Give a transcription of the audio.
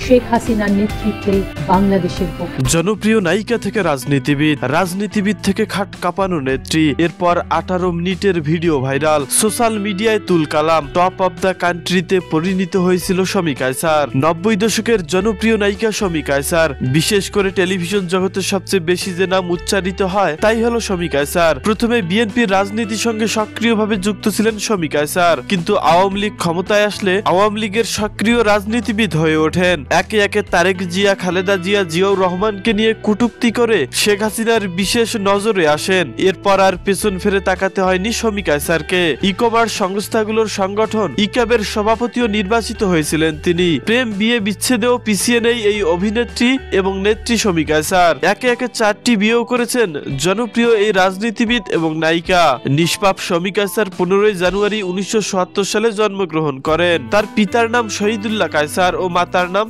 শেখ হাসিনার নেতৃত্বে বাংলাদেশের পক্ষে। জনপ্রিয় নায়িকা থেকে রাজনীতিবিদ থেকে খাট কাঁপানো নেত্রী, এরপর 18 মিনিটের ভিডিও ভাইরাল, সোশ্যাল মিডিয়ায় তুলকালাম, টপ অব দ্য কান্ট্রিতে পরিণত হয়েছিল শমী কায়সার। 90 দশকের জনপ্রিয় নায়িকা শমী কায়সার, বিশেষ করে টেলিভিশন জগতের সবচেয়ে বেশি যে নাম উচ্চারিত হয় তাই হলো শমী কায়সার। প্রথমে বিএনপির রাজনীতির সঙ্গে সক্রিয়ভাবে যুক্ত ছিলেন শমী কায়সার, কিন্তু আওয়ামী লীগ ক্ষমতায় আসলে আওয়ামী লীগের সক্রিয় রাজনীতিবিদ হয়ে ওঠেন। একে একে তারেক জিয়া, খালেদা জিয়া, জিয়াউর রহমানকে নিয়ে কটূক্তি করে শেখ হাসিনার বিশেষ নজরে আসেন। এরপর আর পেছন ফিরে তাকাতে হয়নি শমী কায়সারকে। ই কমার্স সংস্থাগুলোর সংগঠন ইকাবের সভাপতিও নির্বাচিত হয়েছিলেন তিনি। প্রেম, বিয়ে, বিচ্ছেদেও পিছিয়ে নেই এই অভিনেত্রী এবং নেত্রী শমী কায়সার। একে একে 4টি বিয়েও করেছেন জনপ্রিয় এই রাজনীতিবিদ এবং নায়িকা। নিষ্পাপ শমী কায়সার 15 জানুয়ারি 1977 সালে জন্মগ্রহণ করেন। তার পিতার নাম শহীদুল্লাহ কায়সার ও মাতার নাম